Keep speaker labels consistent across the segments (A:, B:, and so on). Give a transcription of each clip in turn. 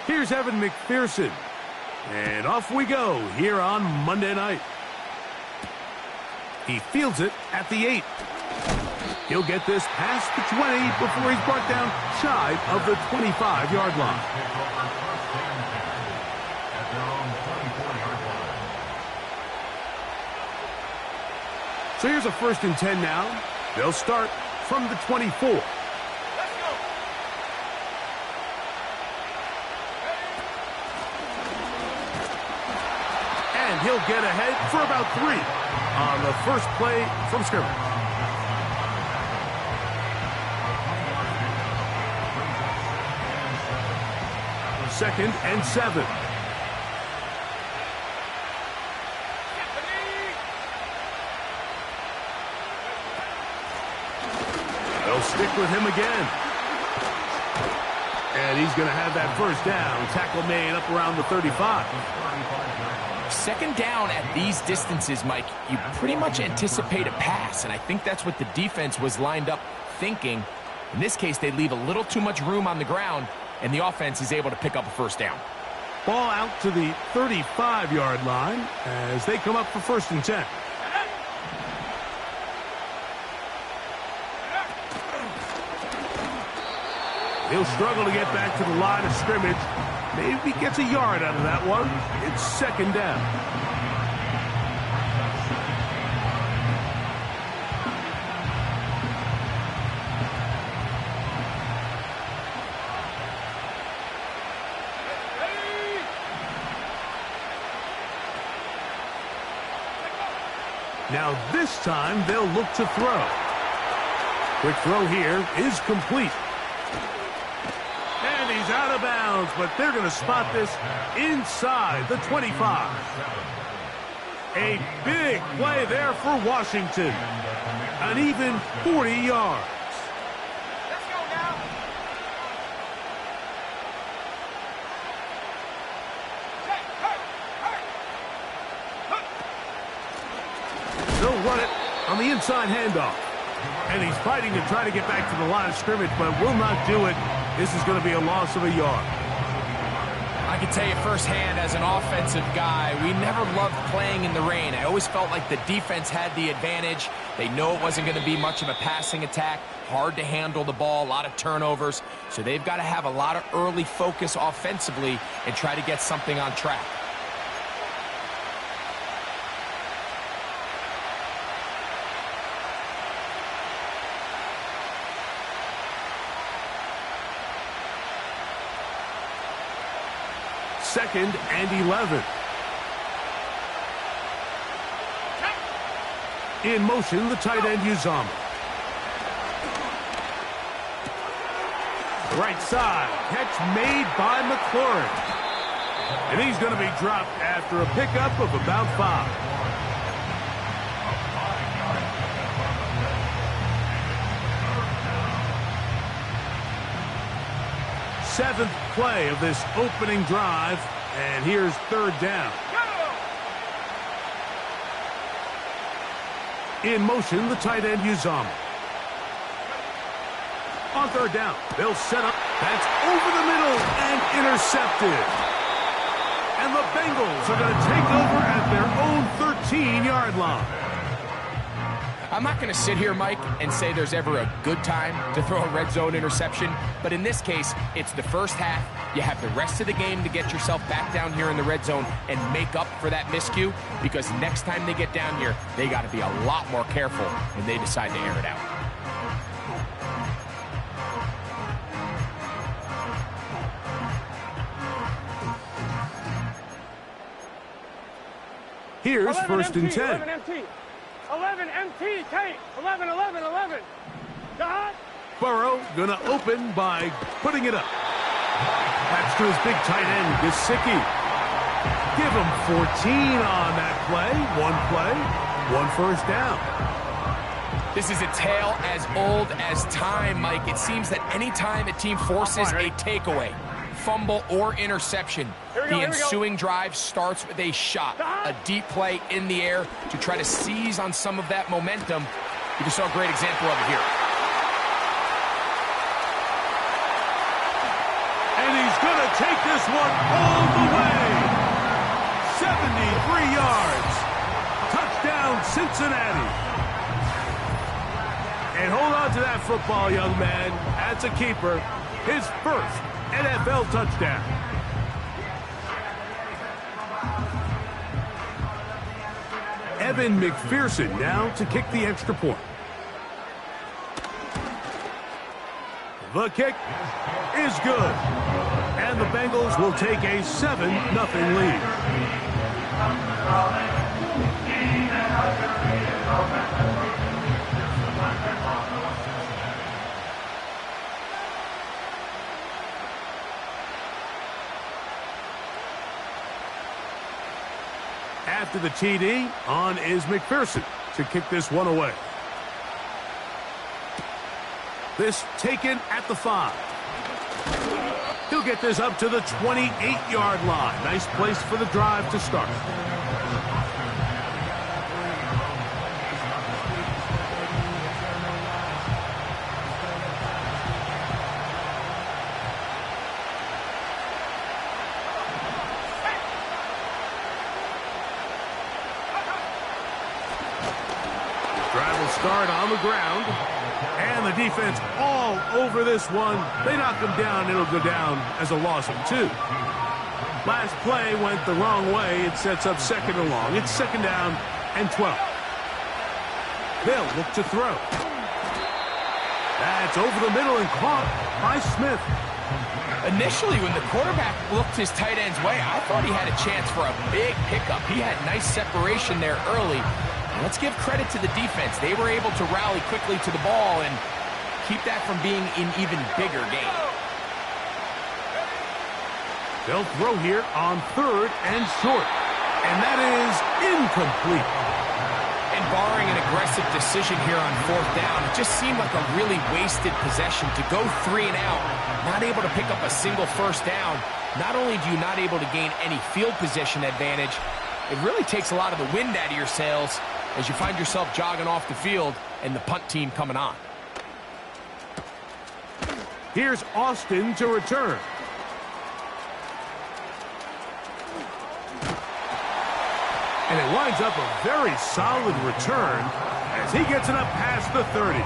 A: Here's Evan McPherson. And off we go here on Monday night. He fields it at the 8. He'll get this past the 20 before he's brought down shy of the 25-yard line. So here's a 1st and 10 now. They'll start from the 24.
B: Let's go.
A: And he'll get ahead for about 3 on the first play from scrimmage. Second and 7. They'll stick with him again. And he's going to have that first down. Tackle made up around the 35.
C: Second down at these distances, Mike, you pretty much anticipate a pass, and I think that's what the defense was lined up thinking. In this case, they leave a little too much room on the ground, and the offense is able to pick up a first down.
A: Ball out to the 35-yard line as they come up for 1st and 10. He'll struggle to get back to the line of scrimmage. Maybe gets a yard out of that one. It's 2nd down. Now this time they'll look to throw. Quick throw here is complete. And he's out of bounds, but they're going to spot this inside the 25. A big play there for Washington. An even 40 yards.
B: Let's go now.
A: They'll run it on the inside handoff. And he's fighting to try to get back to the line of scrimmage, but will not do it. This is going to be a loss of a yard.
C: I can tell you firsthand, as an offensive guy, we never loved playing in the rain. I always felt like the defense had the advantage. They know it wasn't going to be much of a passing attack. Hard to handle the ball, a lot of turnovers. So they've got to have a lot of early focus offensively and try to get something on track.
A: Second and 11. In motion, the tight end Uzama. Right side, catch made by McLaurin. And he's going to be dropped after a pickup of about 5. Seventh play of this opening drive, and here's 3rd down. In motion, the tight end Uzama. On 3rd down, they'll set up. That's over the middle and intercepted. And the Bengals are going to take over at their own 13-yard line.
C: I'm not going to sit here, Mike, and say there's ever a good time to throw a red zone interception, but in this case, it's the first half. You have the rest of the game to get yourself back down here in the red zone and make up for that miscue, because next time they get down here, they got to be a lot more careful when they decide to air it out.
A: Here's 1st and 10.
B: 11 MT. 11 MT. Take. 11, 11, 11. God.
A: Burrow going to open by putting it up. That's to his big tight end, Gesicki. Give him 14 on that play. 1 first down.
C: This is a tale as old as time, Mike. It seems that any time a team forces a takeaway, fumble, or interception, the ensuing drive starts with a shot, a deep play in the air to try to seize on some of that momentum. You just saw a great example of it here.
A: And he's good. gonna take this one all the way. 73 yards. Touchdown, Cincinnati. And hold on to that football, young man. That's a keeper. His first NFL touchdown. Evan McPherson now to kick the extra point. The kick is good. And the Bengals will take a 7-0 lead. After the TD, on is McPherson to kick this one away. This taken at the 5. He'll get this up to the 28-yard line. Nice place for the drive to start. Drive will start on the ground. And the defense all over this one. They knock him down. It'll go down as a loss of 2. Last play went the wrong way. It sets up 2nd and long. It's 2nd down and 12. They'll look to throw. That's over the middle and caught by Smith.
C: Initially, when the quarterback looked his tight end's way, I thought he had a chance for a big pickup. He had nice separation there early. Let's give credit to the defense. They were able to rally quickly to the ball and keep that from being an even bigger game.
A: They'll throw here on 3rd and short. And that is incomplete.
C: And barring an aggressive decision here on 4th down, it just seemed like a really wasted possession to go 3 and out, not able to pick up a single 1st down. Not only do you not able to gain any field position advantage, it really takes a lot of the wind out of your sails as you find yourself jogging off the field and the punt team coming on.
A: Here's Austin to return. And it winds up a very solid return as he gets it up past the 30.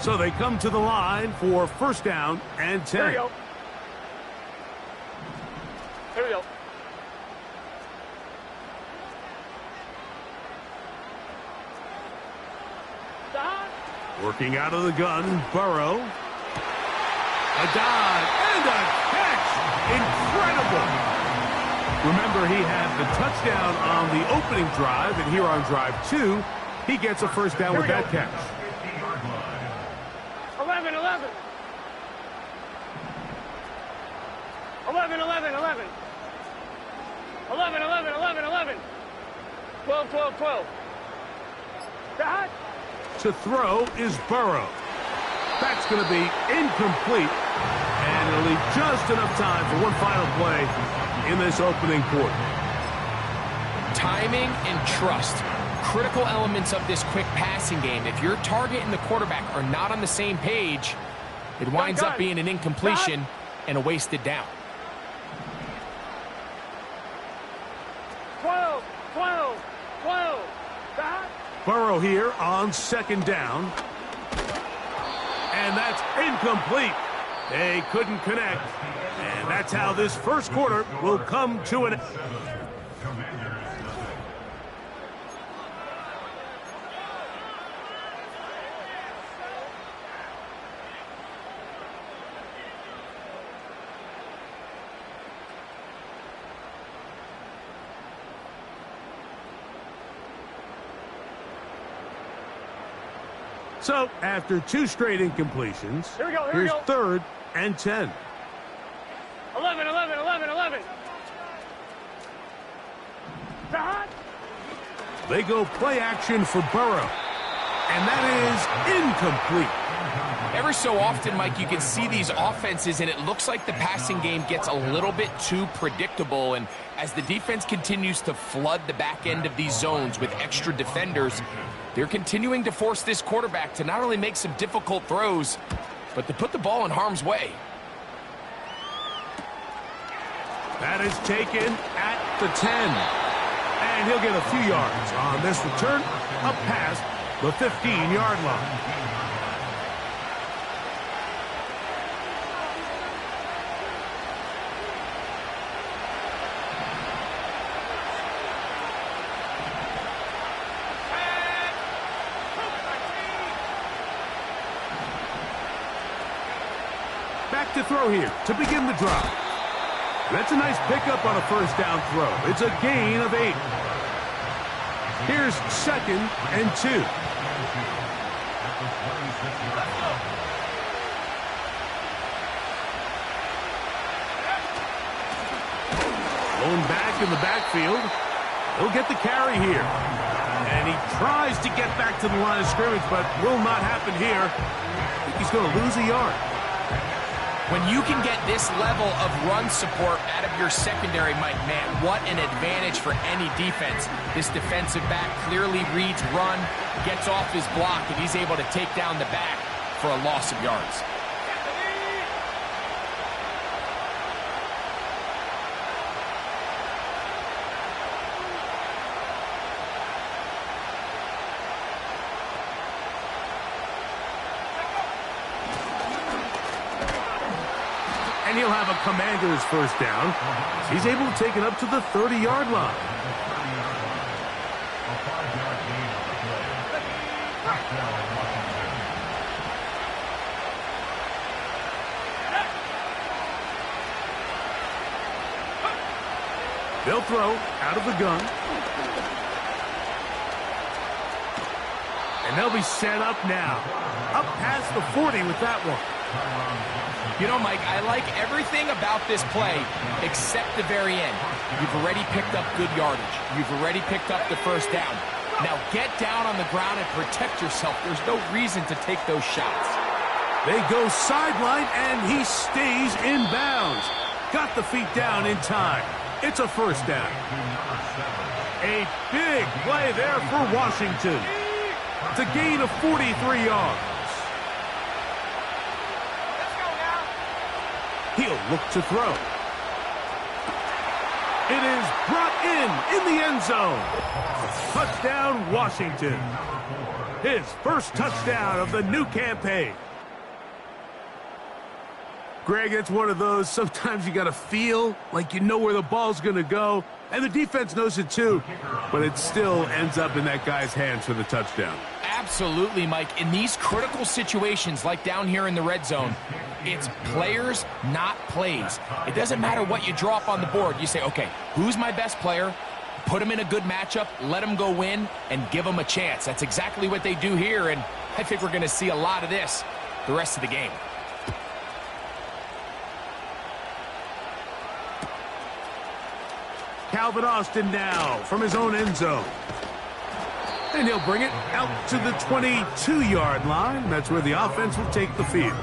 A: So they come to the line for 1st down and 10.
B: Here we go. Here we go. Stop.
A: Working out of the gun, Burrow. A dive and a catch. Incredible. Remember, he had the touchdown on the opening drive, and here on drive 2, he gets a 1st down with that catch.
B: 11, 11. 11, 11, 11. 11, 11, 11, 11. 12, 12, 12. Dot.
A: To throw is Burrow. That's going to be incomplete. And it'll leave just enough time for one final play in this opening quarter.
C: Timing and trust. Critical elements of this quick passing game. If your target and the quarterback are not on the same page, it winds up being an incompletion and a wasted down.
B: 12, 12, 12. Dot.
A: Burrow here on 2nd down. And that's incomplete. They couldn't connect. And that's how this first quarter will come to an end. So, after 2 straight incompletions,
B: Here we go,
A: here's 3rd and 10.
B: 11, 11, 11, 11. Dot.
A: They go play action for Burrow. And that is incomplete.
C: Ever so often, Mike, you can see these offenses, and it looks like the passing game gets a little bit too predictable. And as the defense continues to flood the back end of these zones with extra defenders, they're continuing to force this quarterback to not only make some difficult throws, but to put the ball in harm's way.
A: That is taken at the 10. And he'll get a few yards on this return, up past the 15-yard line. Back to throw here to begin the drive. That's a nice pickup on a first down throw. It's a gain of 8. Here's 2nd and 2. Going back in the backfield. He'll get the carry here. And he tries to get back to the line of scrimmage, but will not happen here. I think he's going to lose a yard.
C: When you can get this level of run support out of your secondary, Mike, man, what an advantage for any defense. This defensive back clearly reads run, gets off his block, and he's able to take down the back for a loss of yards.
A: And he'll have a Commander's first down. He's able to take it up to the 30-yard line. They'll throw out of the gun. And they'll be set up now. Up past the 40 with that one.
C: You know, Mike, I like everything about this play except the very end. You've already picked up good yardage. You've already picked up the first down. Now get down on the ground and protect yourself. There's no reason to take those shots.
A: They go sideline, and he stays in bounds. Got the feet down in time. It's a first down. A big play there for Washington. It's a gain of 43 yards. He'll look to throw. It is brought in the end zone. Touchdown, Washington. His first touchdown of the new campaign. Greg, it's one of those, sometimes you got to feel like you know where the ball's going to go, and the defense knows it too, but it still ends up in that guy's hands for the touchdown.
C: Absolutely, Mike. In these critical situations, like down here in the red zone, it's players, not plays. It doesn't matter what you draw up on the board. You say, okay, who's my best player? Put him in a good matchup, let him go win, and give him a chance. That's exactly what they do here, and I think we're going to see a lot of this the rest of the game.
A: Calvin Austin now from his own end zone. And he'll bring it out to the 22-yard line. That's where the offense will take the field.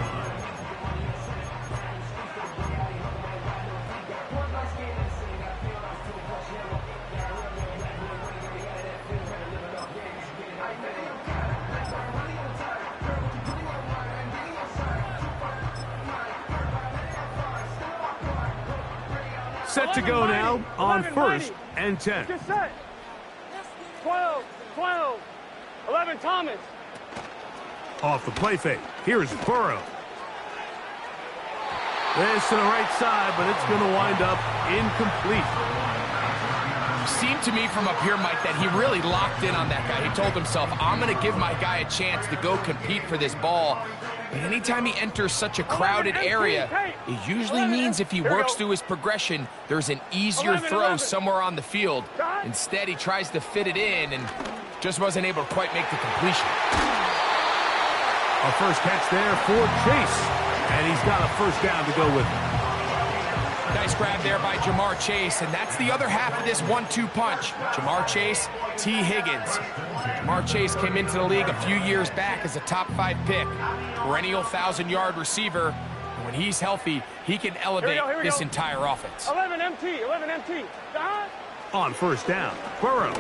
A: Set to go now on 1st and 10.
B: Get set. 12, 12, 11, Thomas.
A: Off the play fake. Here's Burrow. This to the right side, but it's going to wind up incomplete.
C: Seemed to me from up here, Mike, that he really locked in on that guy. He told himself, I'm going to give my guy a chance to go compete for this ball. But anytime he enters such a crowded area, it usually means if he works through his progression, there's an easier throw somewhere on the field. Instead, he tries to fit it in and just wasn't able to quite make the completion.
A: A first catch there for Chase. And he's got a first down to go with him.
C: Now, Nice grab there by Jamar Chase, and that's the other half of this 1-2 punch. Jamar Chase, T. Higgins. Jamar Chase came into the league a few years back as a top 5 pick, perennial 1,000-yard receiver. And when he's healthy, he can elevate this entire offense.
B: 11 MT, 11 MT.
A: On first down, Burrow.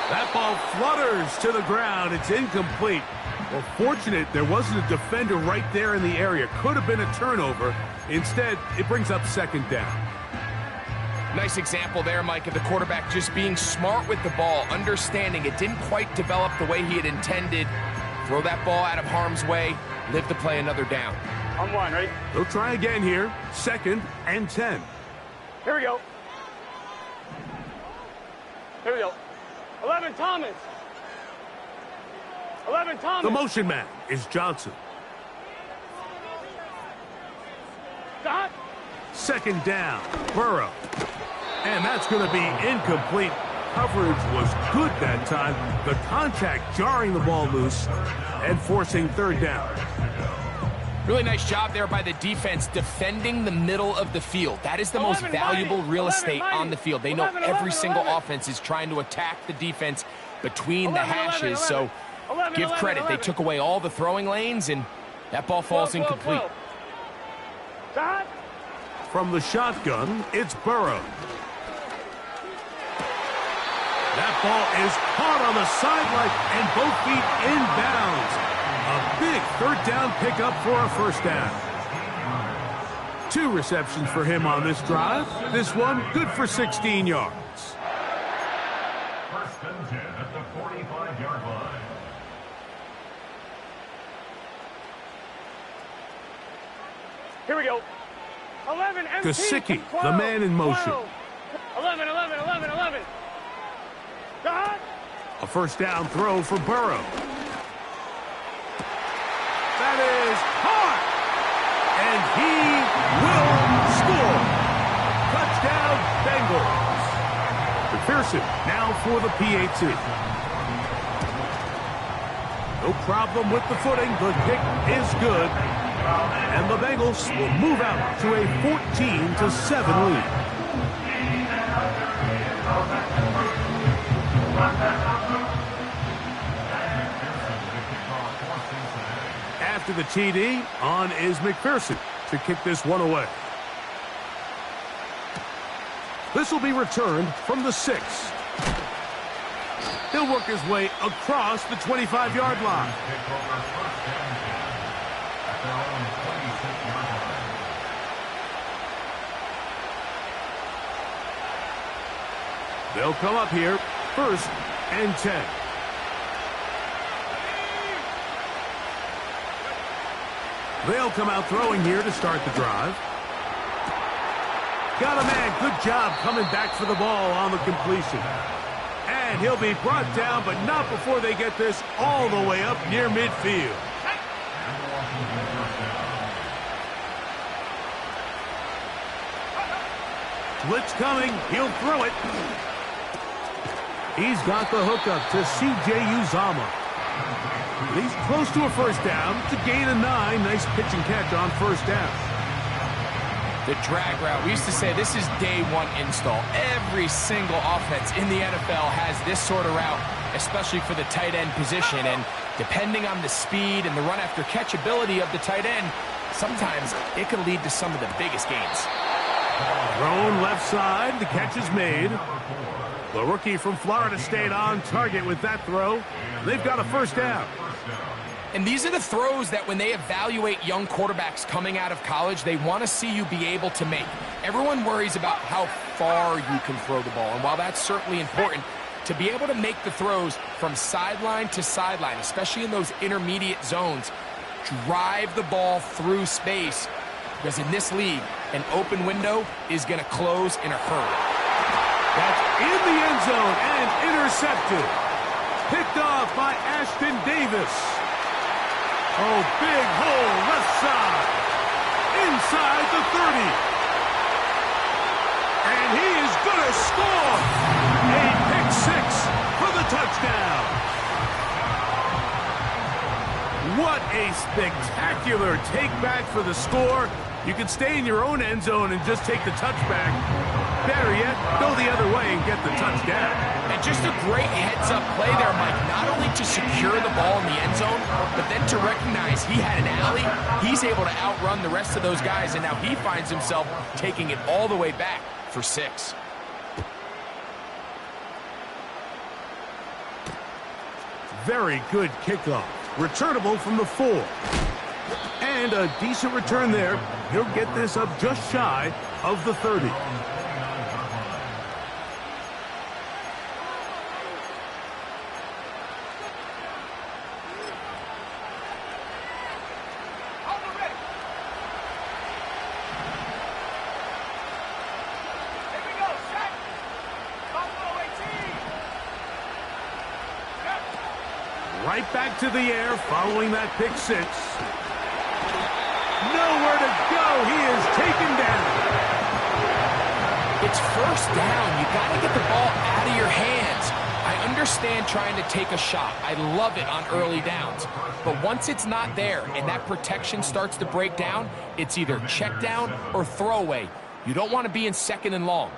A: That ball flutters to the ground. It's incomplete. Well, fortunate there wasn't a defender right there in the area. Could have been a turnover. Instead, it brings up second down.
C: Nice example there, Mike, of the quarterback just being smart with the ball, understanding it didn't quite develop the way he had intended. Throw that ball out of harm's way, live to play another down.
B: On one, ready?
A: They'll try again here. 2nd and 10.
B: Here we go. Here we go. 11 Thomas. 11 Thomas.
A: The motion man is Johnson.
B: Stop.
A: 2nd down, Burrow. And that's going to be incomplete. Coverage was good that time. The contact jarring the ball loose and forcing 3rd down.
C: Really nice job there by the defense defending the middle of the field. That is the most valuable real estate on the field. They know every single offense is trying to attack the defense between the hashes. So give credit. They took away all the throwing lanes, and that ball falls incomplete.
A: From the shotgun, it's Burrow. That ball is caught on the sideline, and both feet inbounds. A big 3rd down pickup for a 1st down. 2 receptions for him on this drive. This one good for 16 yards.
D: 1st and 10 at the 45-yard line.
B: Here we go. 11 MT.
A: Gesicki, the man in motion.
B: 11, 11, 11, 11. God.
A: A 1st down throw for Burrow. That is hard. And he will score. Touchdown, Bengals. McPherson now for the PAT. No problem with the footing. The kick is good. And the Bengals will move out to a 14-7 lead. After the TD, on is McPherson to kick this one away. This will be returned from the 6. He'll work his way across the 25-yard line. They'll come up here, 1st and 10. They'll come out throwing here to start the drive. Got a man. Good job coming back for the ball on the completion. And he'll be brought down, but not before they get this all the way up near midfield. Blitz coming. He'll throw it. He's got the hookup to C.J. Uzomah. He's close to a 1st down to gain a 9. Nice pitch and catch on 1st down.
C: The drag route. We used to say this is day 1 install. Every single offense in the NFL has this sort of route, especially for the tight end position. And depending on the speed and the run after catch ability of the tight end, sometimes it can lead to some of the biggest gains.
A: Thrown left side. The catch is made. The rookie from Florida State on target with that throw. They've got a 1st down.
C: And these are the throws that when they evaluate young quarterbacks coming out of college, they want to see you be able to make. Everyone worries about how far you can throw the ball. And while that's certainly important, to be able to make the throws from sideline to sideline, especially in those intermediate zones, drive the ball through space. Because in this league, an open window is going to close in a hurry.
A: That's in the end zone and intercepted. Picked off by Ashton Davis. Oh, big hole left side. Inside the 30. And he is going to score. A pick 6 for the touchdown. What a spectacular take back for the score. You can stay in your own end zone and just take the touchback. Better yet, go the other way and get the touchdown.
C: And just a great heads-up play there, Mike. Not only to secure the ball in the end zone, but then to recognize he had an alley. He's able to outrun the rest of those guys, and now he finds himself taking it all the way back for 6.
A: Very good kickoff. Returnable from the 4. And a decent return there. He'll get this up just shy of the 30. Right back to the air following that pick 6. Nowhere to go. He is taken down.
C: It's first down. You got to get the ball out of your hands. I understand trying to take a shot. I love it on early downs. But once it's not there and that protection starts to break down, it's either check down or throwaway. You don't want to be in 2nd and long.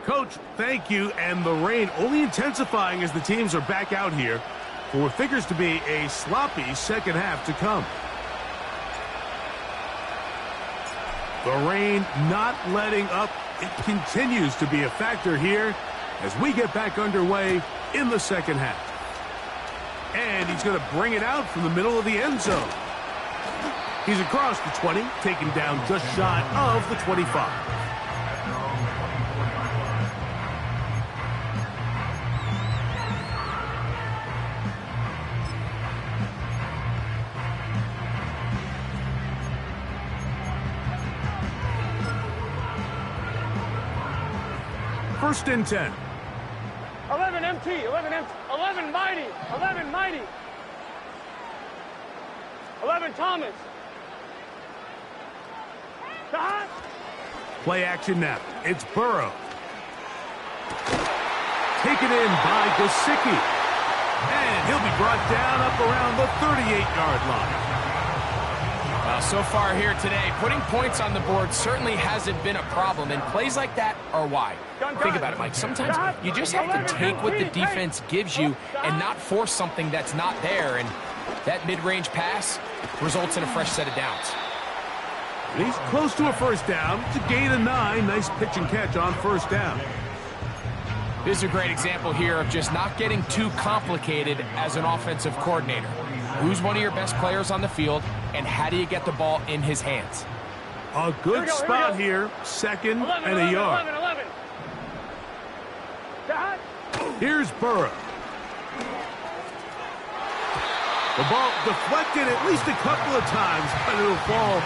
A: Coach, thank you, and the rain only intensifying as the teams are back out here for what figures to be a sloppy second half to come. The rain not letting up. It continues to be a factor here as we get back underway in the second half. And he's going to bring it out from the middle of the end zone. He's across the 20, taken down just shy of the 25. First and 10.
B: 11 MT, 11 MT, 11 Mighty, 11 Mighty. 11 Thomas. Dot.
A: Play action now. It's Burrow. Taken in by Gesicki. And he'll be brought down up around the 38-yard line.
C: Well, so far here today, putting points on the board certainly hasn't been a problem, and plays like that are why. Think about it, Mike. Sometimes you just have to take what the defense gives you and not force something that's not there, and that mid-range pass results in a fresh set of downs.
A: He's close to a first down. It's a gain of 9. Nice pitch and catch on first down.
C: This is a great example here of just not getting too complicated as an offensive coordinator. Who's one of your best players on the field, and how do you get the ball in his hands?
A: A good spot here, 2nd and a yard.
B: 11.
A: Here's Burrow. The ball deflected at least a couple of times, but it'll fall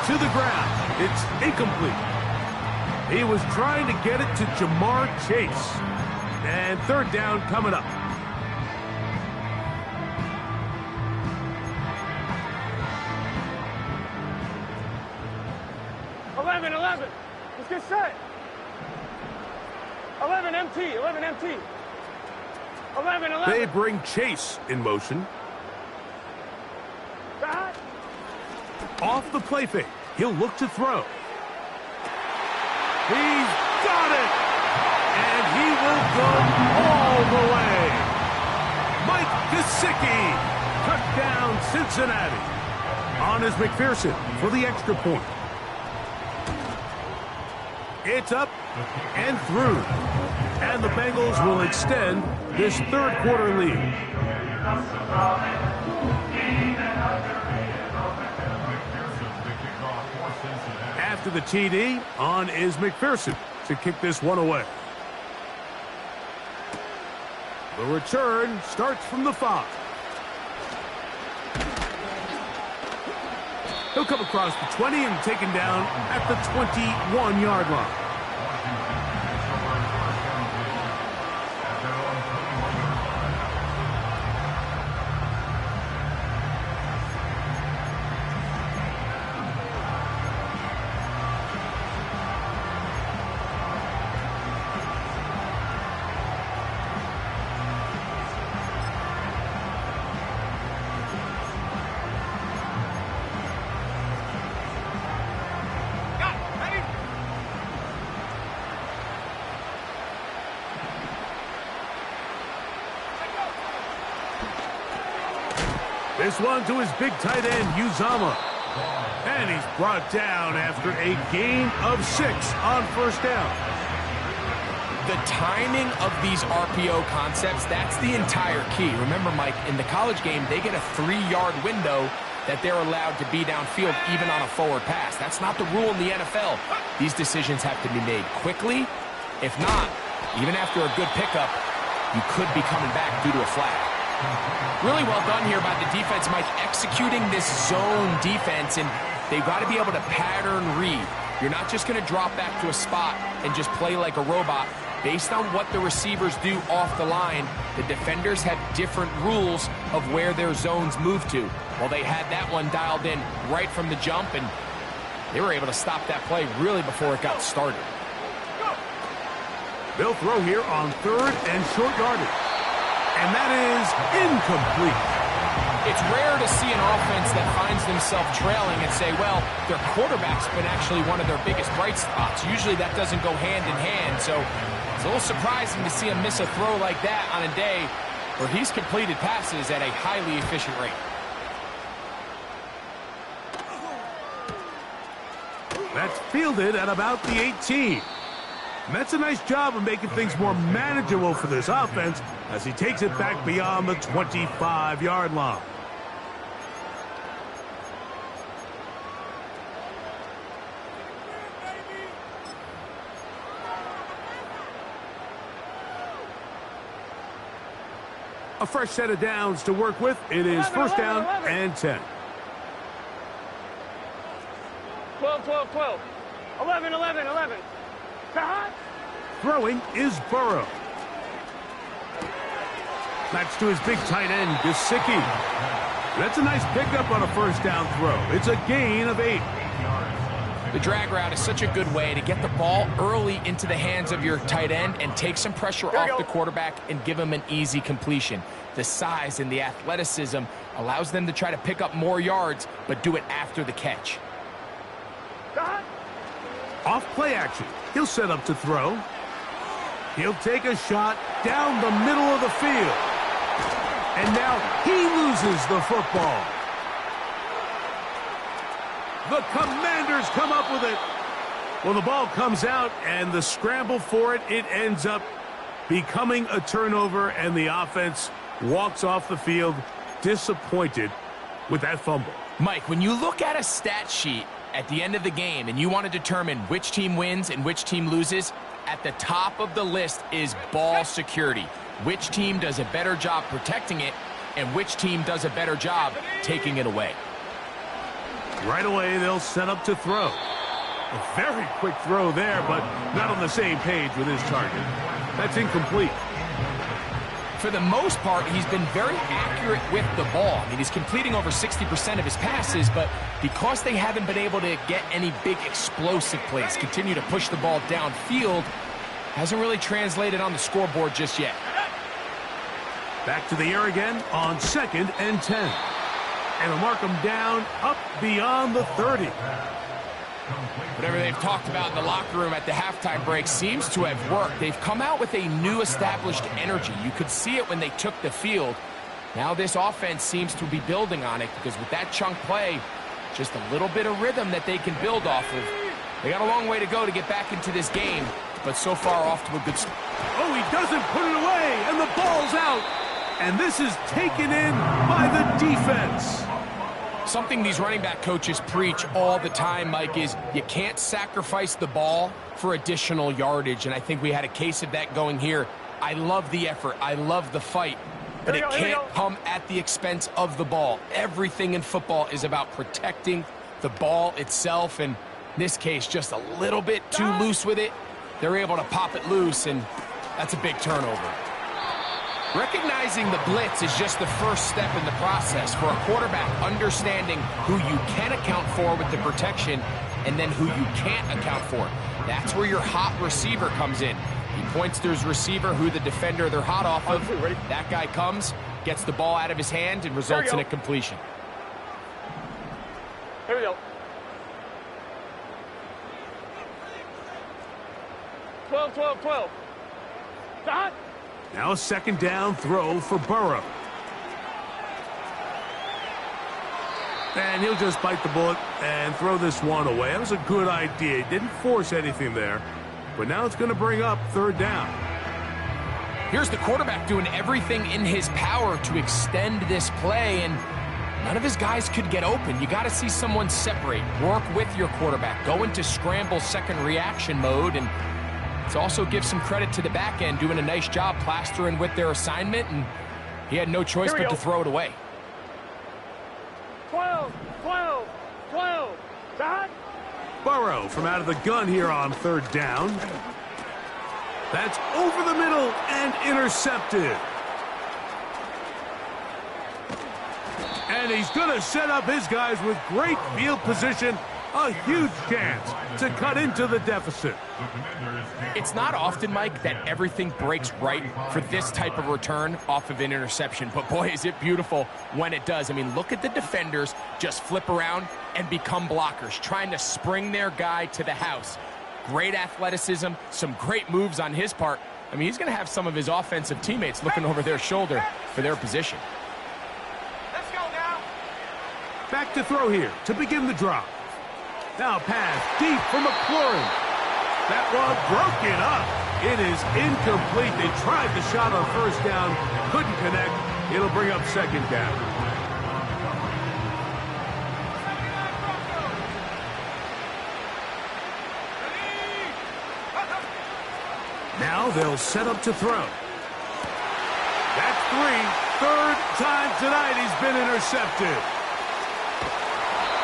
A: to the ground. It's incomplete. He was trying to get it to Jamar Chase. And third down coming up.
B: Let's get set. 11 MT, 11 MT. 11.
A: They bring Chase in motion.
B: Back.
A: Off the play fake. He'll look to throw. He's got it. And he will go all the way. Mike Gesicki cut down Cincinnati. On is McPherson for the extra point. It's up and through. And the Bengals will extend this third quarter lead. After the TD, on is McPherson to kick this one away. The return starts from the 5. He'll come across the 20 and taken down at the 21-yard line. This one to his big tight end, Uzama. And he's brought down after a gain of 6 on first down.
C: The timing of these RPO concepts, that's the entire key. Remember, Mike, in the college game, they get a 3-yard window that they're allowed to be downfield even on a forward pass. That's not the rule in the NFL. These decisions have to be made quickly. If not, even after a good pickup, you could be coming back due to a flag. Really well done here by the defense, Mike, executing this zone defense, and they've got to be able to pattern read. You're not just going to drop back to a spot and just play like a robot. Based on what the receivers do off the line, the defenders have different rules of where their zones move to. Well, they had that one dialed in right from the jump, and they were able to stop that play really before it got started.
A: They'll throw here on 3rd and short yardage. And that is incomplete.
C: It's rare to see an offense that finds themselves trailing and say, well, their quarterback's been actually one of their biggest bright spots. Usually that doesn't go hand in hand, so it's a little surprising to see him miss a throw like that on a day where he's completed passes at a highly efficient rate.
A: That's fielded at about the 18. And that's a nice job of making things more manageable for this offense as he takes it back beyond the 25-yard line. A fresh set of downs to work with. It is 1st down and 10.
B: 12, 12, 12. 11, 11, 11.
A: Throwing is Burrow. That's to his big tight end, Gesicki. That's a nice pickup on a 1st down throw. It's a gain of 8.
C: The drag route is such a good way to get the ball early into the hands of your tight end and take some pressure off the quarterback and give him an easy completion. The size and the athleticism allows them to try to pick up more yards, but do it after the catch.
A: Off play action. He'll set up to throw. He'll take a shot down the middle of the field. And now he loses the football. The Commanders come up with it. Well, the ball comes out, and the scramble for it, it ends up becoming a turnover, and the offense walks off the field disappointed with that fumble.
C: Mike, when you look at a stat sheet at the end of the game and you want to determine which team wins and which team loses, at the top of the list is ball security. Which team does a better job protecting it and which team does a better job taking it away.
A: Right away, they'll set up to throw. A very quick throw there, but not on the same page with his target. That's incomplete.
C: For the most part, he's been very accurate with the ball. I mean, he's completing over 60% of his passes, but because they haven't been able to get any big explosive plays, continue to push the ball downfield, hasn't really translated on the scoreboard just yet.
A: Back to the air again on 2nd and 10. And they'll mark him down up beyond the 30.
C: Whatever they've talked about in the locker room at the halftime break seems to have worked. They've come out with a new established energy. You could see it when they took the field. Now this offense seems to be building on it because with that chunk play, just a little bit of rhythm that they can build off of. They got a long way to go to get back into this game, but so far off to a good start.
A: Oh, he doesn't put it away, and the ball's out. And this is taken in by the defense.
C: Something these running back coaches preach all the time, Mike, is you can't sacrifice the ball for additional yardage, and I think we had a case of that going here. I love the effort. I love the fight, but it can't come at the expense of the ball. Everything in football is about protecting the ball itself, and in this case, just a little bit too loose with it. They're able to pop it loose, and that's a big turnover. Recognizing the blitz is just the first step in the process for a quarterback, understanding who you can account for with the protection and then who you can't account for. That's where your hot receiver comes in. He points to his receiver, who the defender they're hot off of. That guy comes, gets the ball out of his hand, and results in a completion.
B: Here we go. 12, 12, 12. Dot.
A: Now a second down throw for Burrow. And he'll just bite the bullet and throw this one away. That was a good idea. He didn't force anything there. But now it's going to bring up third down.
C: Here's the quarterback doing everything in his power to extend this play, and none of his guys could get open. You got to see someone separate, work with your quarterback, go into scramble second reaction mode, and it also gives some credit to the back end, doing a nice job plastering with their assignment, and he had no choice but to throw it away.
B: 12, 12, 12. Dot.
A: Burrow from out of the gun here on third down. That's over the middle and intercepted. And he's going to set up his guys with great field position. A huge chance to cut into the deficit.
C: It's not often, Mike, that everything breaks right for this type of return off of an interception. But boy, is it beautiful when it does. I mean, look at the defenders just flip around and become blockers, trying to spring their guy to the house. Great athleticism, some great moves on his part. I mean, he's going to have some of his offensive teammates looking over their shoulder for their position.
B: Let's go now.
A: Back to throw here to begin the drive. Now pass deep for McLaurin. That one broken up. It is incomplete. They tried the shot on first down, couldn't connect. It'll bring up second down. Now they'll set up to throw. That's three. Third time tonight he's been intercepted.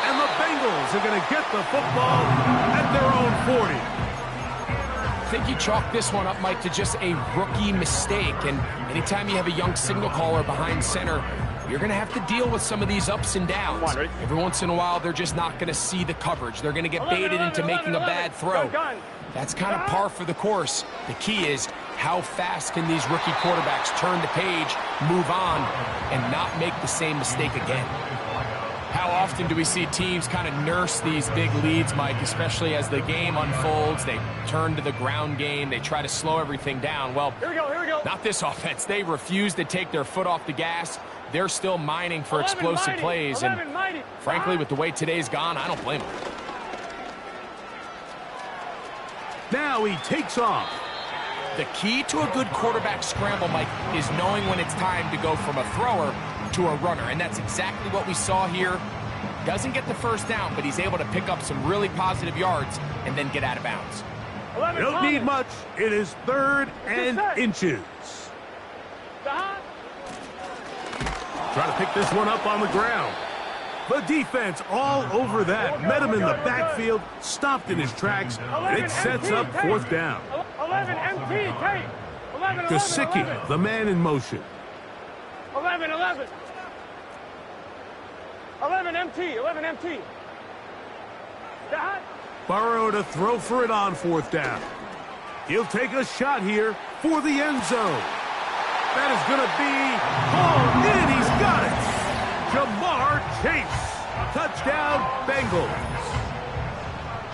A: And the Bengals are going to get the football at their own 40.
C: I think you chalk this one up, Mike, to just a rookie mistake. And anytime you have a young signal caller behind center, you're going to have to deal with some of these ups and downs. Every once in a while, they're just not going to see the coverage. They're going to get baited into making a bad throw. That's kind of par for the course. The key is, how fast can these rookie quarterbacks turn the page, move on, and not make the same mistake again? How often do we see teams kind of nurse these big leads, Mike, especially as the game unfolds? They turn to the ground game. They try to slow everything down. Well,
B: here we go.
C: Not this offense. They refuse to take their foot off the gas. They're still mining for explosive plays. And frankly, with the way today's gone, I don't blame them.
A: Now he takes off.
C: The key to a good quarterback scramble, Mike, is knowing when it's time to go from a thrower to a runner, and that's exactly what we saw here. Doesn't get the first down, but he's able to pick up some really positive yards and then get out of bounds.
A: You don't need much. It is third and inches.
B: Dot.
A: Try to pick this one up on the ground. The defense all over that. Met him in the backfield, stopped in his tracks, and it sets up fourth down.
B: 11 MT, Kate. 11,
A: Gesicki, the man in motion.
B: 11, 11. 11 MT, 11 MT. Dot.
A: Burrow to throw for it on fourth down. He'll take a shot here for the end zone. That is going to be hauled in. He's got it. Jamar Chase. Touchdown, Bengals.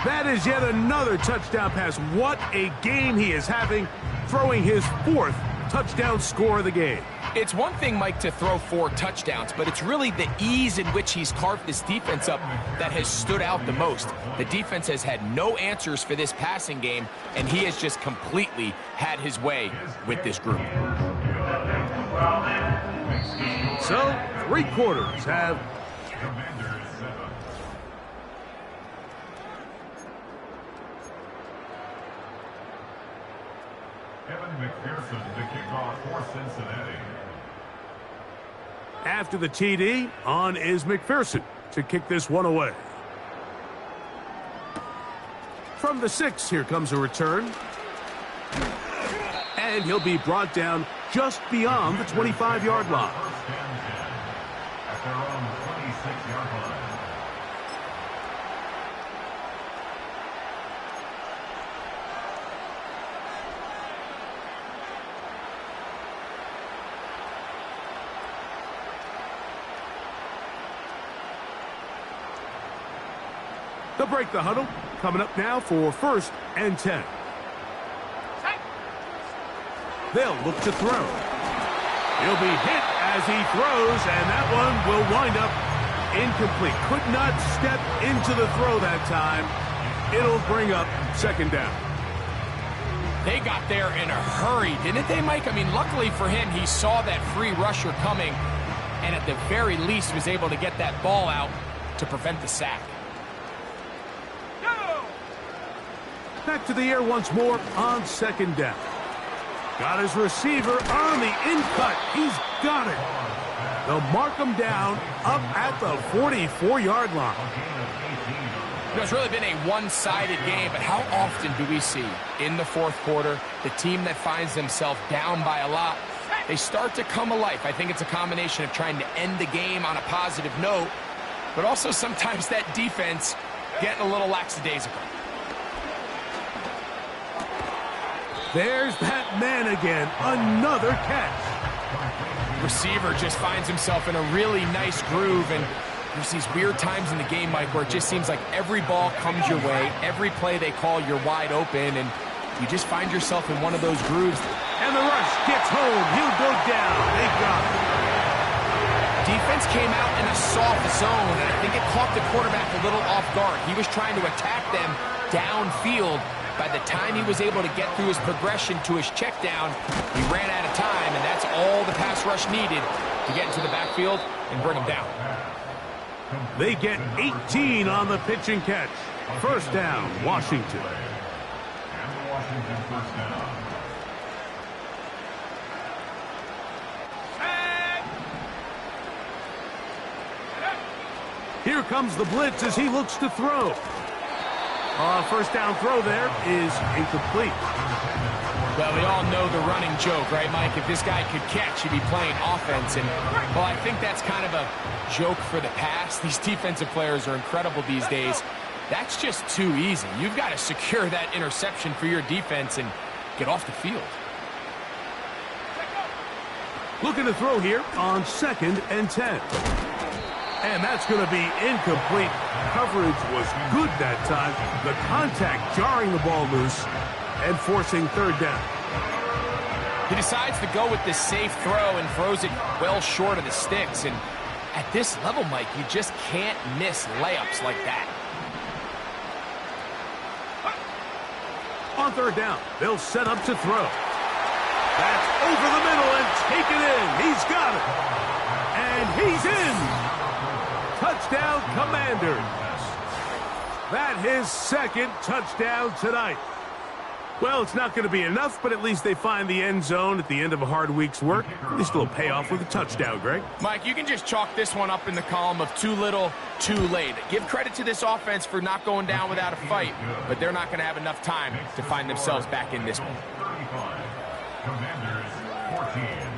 A: That is yet another touchdown pass. What a game he is having, throwing his fourth touchdown score of the game.
C: It's one thing, Mike, to throw 4 touchdowns, but it's really the ease in which he's carved this defense up that has stood out the most. The defense has had no answers for this passing game, and he has just completely had his way with this group.
A: So, 3 quarters have...
D: McPherson to kick off for Cincinnati.
A: After the TD, on is McPherson to kick this one away. From the 6, here comes a return. And he'll be brought down just beyond the 25-yard line.
D: First and 10 at their own 26-yard line.
A: They'll break the huddle. Coming up now for 1st and 10. They'll look to throw. He'll be hit as he throws, and that one will wind up incomplete. Could not step into the throw that time. It'll bring up 2nd down.
C: They got there in a hurry, didn't they, Mike? I mean, luckily for him, he saw that free rusher coming, and at the very least was able to get that ball out to prevent the sack.
A: Back to the air once more on 2nd down. Got his receiver on the in-cut. He's got it. They'll mark him down up at the 44-yard line.
C: You know, it's really been a one-sided game, but how often do we see in the 4th quarter the team that finds themselves down by a lot, they start to come alive? I think it's a combination of trying to end the game on a positive note, but also sometimes that defense getting a little lackadaisical.
A: There's that man again. Another catch.
C: Receiver just finds himself in a really nice groove, and there's these weird times in the game, Mike, where it just seems like every ball comes your way, every play they call, you're wide open, and you just find yourself in one of those grooves.
A: And the rush gets home. He'll go down. They got it.
C: Defense came out in a soft zone, and I think it caught the quarterback a little off guard. He was trying to attack them downfield. By the time he was able to get through his progression to his check down, he ran out of time, and that's all the pass rush needed to get into the backfield and bring him down.
A: They get 18 on the pitch and catch. 1st down, Washington.
D: And the Washington 1st down.
A: Here comes the blitz as he looks to throw. 1st down throw there is incomplete.
C: Well, we all know the running joke, right, Mike? If this guy could catch, he'd be playing offense. And, well, I think that's kind of a joke for the past. These defensive players are incredible these days. That's just too easy. You've got to secure that interception for your defense and get off the field.
A: Looking to throw here on 2nd and 10. And that's going to be incomplete. Coverage was good that time. The contact jarring the ball loose and forcing 3rd down.
C: He decides to go with this safe throw and throws it well short of the sticks. And at this level, Mike, you just can't miss layups like that.
A: On 3rd down, they'll set up to throw. That's over the middle and taken in. He's got it. And he's in. Touchdown, Commanders. That his 2nd touchdown tonight. Well, it's not going to be enough, but at least they find the end zone at the end of a hard week's work. At least it'll pay off with a touchdown, Greg.
C: Mike, you can just chalk this one up in the column of too little, too late. Give credit to this offense for not going down without a fight, but they're not going to have enough time to find themselves back in this one.
D: 35. Commanders 14.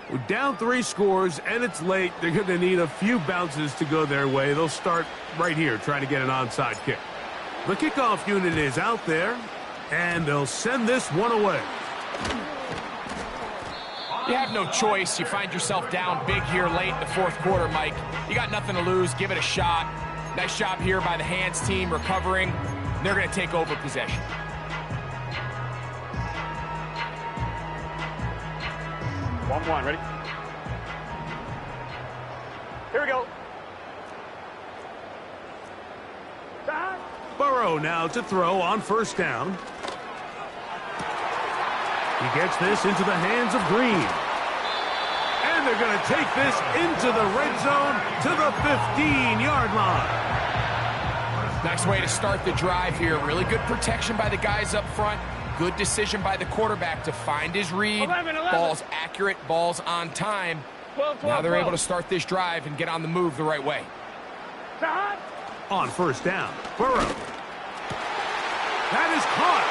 A: We're down 3 scores, and it's late. They're going to need a few bounces to go their way. They'll start right here trying to get an onside kick. The kickoff unit is out there, and they'll send this one away.
C: You have no choice. You find yourself down big here late in the 4th quarter, Mike. You got nothing to lose. Give it a shot. Nice job here by the hands team recovering. They're going to take over possession.
B: One, ready? Here we go. Back.
A: Burrow now to throw on 1st down. He gets this into the hands of Green. And they're going to take this into the red zone to the 15-yard line.
C: Nice way to start the drive here. Really good protection by the guys up front. Good decision by the quarterback to find his read.
B: 11.
C: Ball's accurate, ball's on time.
B: 12,
C: Now they're able to start this drive and get on the move the right way.
B: Stop.
A: On first down, Burrow. That is caught.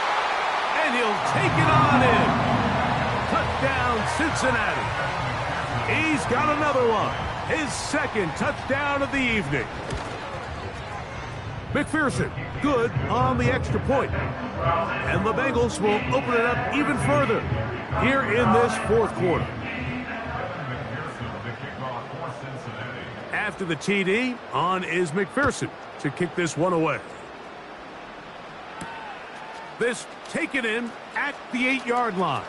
A: And he'll take it on in. Touchdown, Cincinnati. He's got another one. His second touchdown of the evening. McPherson, good on the extra point. And the Bengals will open it up even further here in this fourth quarter. After the TD, on is McPherson to kick this one away. This taken in at the 8-yard line.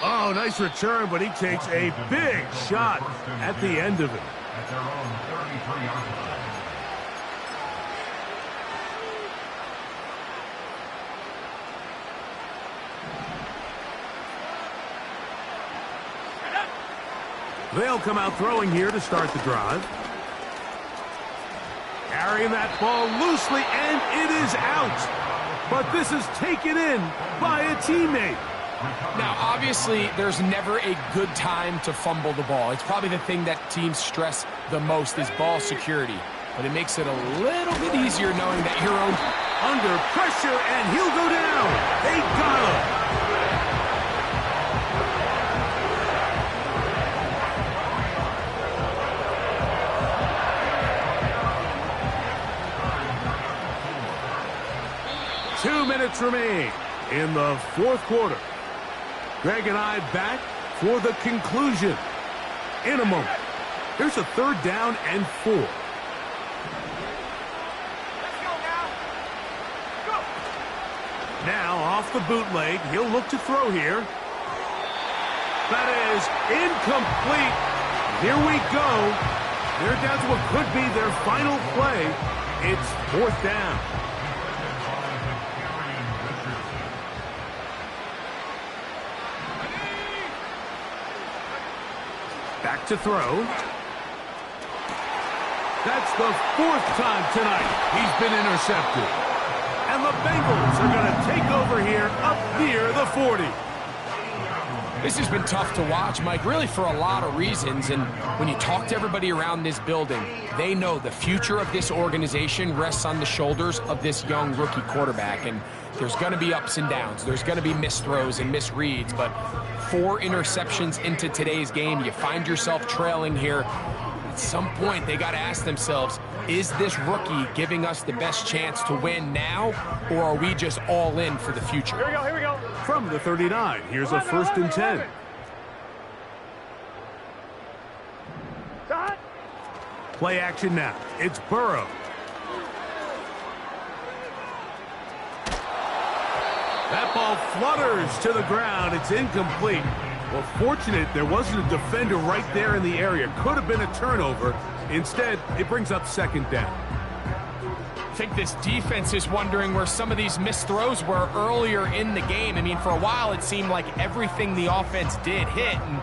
A: Oh, nice return, but he takes a big shot at the end of it.
D: At their own 33-yard line.
A: They'll come out throwing here to start the drive. Carrying that ball loosely, and it is out. But this is taken in by a teammate.
C: Now, obviously, there's never a good time to fumble the ball. It's probably the thing that teams stress the most is ball security. But it makes it a little bit easier knowing that you're
A: under pressure, and he'll go down. They got him. Two minutes remain in the fourth quarter. Greg and I back for the conclusion in a moment. Here's a third down and 4.
B: Let's go now. Go.
A: Now off the bootleg, he'll look to throw here. That is incomplete. Here we go. They're down to what could be their final play. It's fourth down. Back to throw. That's the 4th time tonight he's been intercepted. And the Bengals are going to take over here up near the 40.
C: This has been tough to watch, Mike, really for a lot of reasons. And when you talk to everybody around this building, they know the future of this organization rests on the shoulders of this young rookie quarterback. And there's going to be ups and downs. There's going to be missed throws and misreads. But 4 interceptions into today's game, you find yourself trailing here. At some point, they got to ask themselves, is this rookie giving us the best chance to win now, or are we just all in for the future?
B: Here we go, here we go.
A: From the 39, here's a first and 10.
B: Stop.
A: Play action now. It's Burrow. That ball flutters to the ground. It's incomplete. Well, fortunate there wasn't a defender right there in the area. Could have been a turnover. Instead, it brings up second down.
C: I think this defense is wondering where some of these missed throws were earlier in the game. I mean, for a while, it seemed like everything the offense did hit. And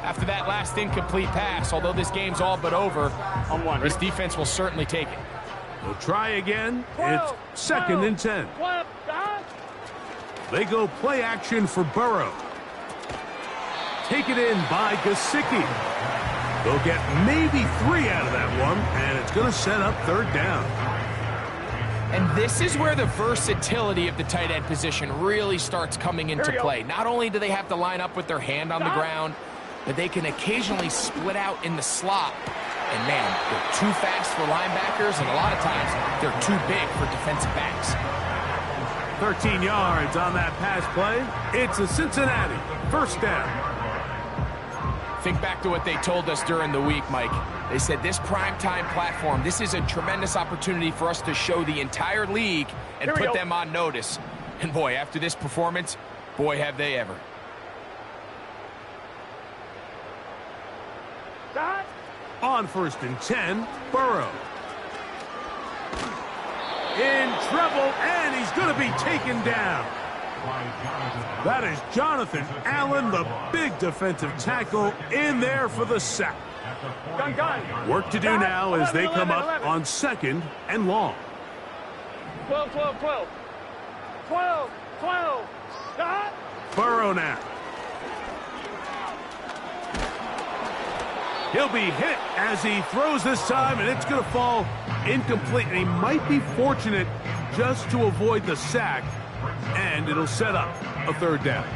C: after that last incomplete pass, although this game's all but over, this defense will certainly take it.
A: We'll try again. It's second and 10. They go play action for Burrow. Taken in by Gesicki. They'll get maybe 3 out of that one, and it's going to set up third down.
C: And this is where the versatility of the tight end position really starts coming into play. Not only do they have to line up with their hand on the ground, but they can occasionally split out in the slot. And, man, they're too fast for linebackers, and a lot of times they're too big for defensive backs.
A: 13 yards on that pass play. It's a Cincinnati first down.
C: Think back to what they told us during the week, Mike. They said this primetime platform, this is a tremendous opportunity for us to show the entire league and put them on notice. And boy, after this performance, boy, have they ever.
A: On first and 10, Burrow. In trouble, and he's going to be taken down. That is Jonathan Allen, the big defensive tackle, in there for the sack. Work to do now as they come up on second and long.
B: 12, 12, 12. 12, 12. Stop.
A: Burrow now. He'll be hit as he throws this time, and it's going to fall incomplete. And he might be fortunate just to avoid the sack, and it'll set up a third down.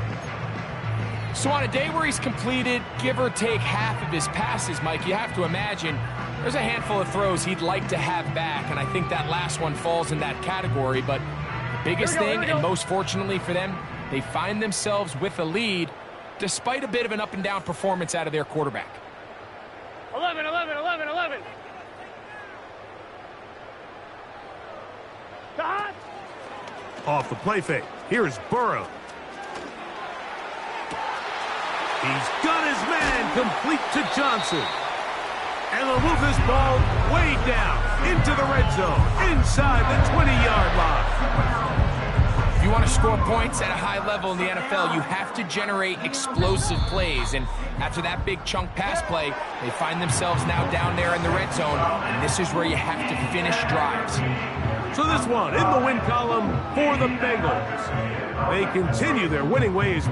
C: So on a day where he's completed, give or take half of his passes, Mike, you have to imagine there's a handful of throws he'd like to have back, and I think that last one falls in that category. But the biggest thing, and most fortunately for them, they find themselves with a lead despite a bit of an up-and-down performance out of their quarterback.
B: 11, 11, 11, 11. Dot.
A: Off the play fake. Here's Burrow. He's got his man complete to Johnson. And they'll move this ball way down into the red zone, inside the 20-yard line.
C: If you want to score points at a high level in the NFL, you have to generate explosive plays. And after that big chunk pass play, they find themselves now down there in the red zone, and this is where you have to finish drives.
A: So this one in the win column for the Bengals. They continue their winning ways.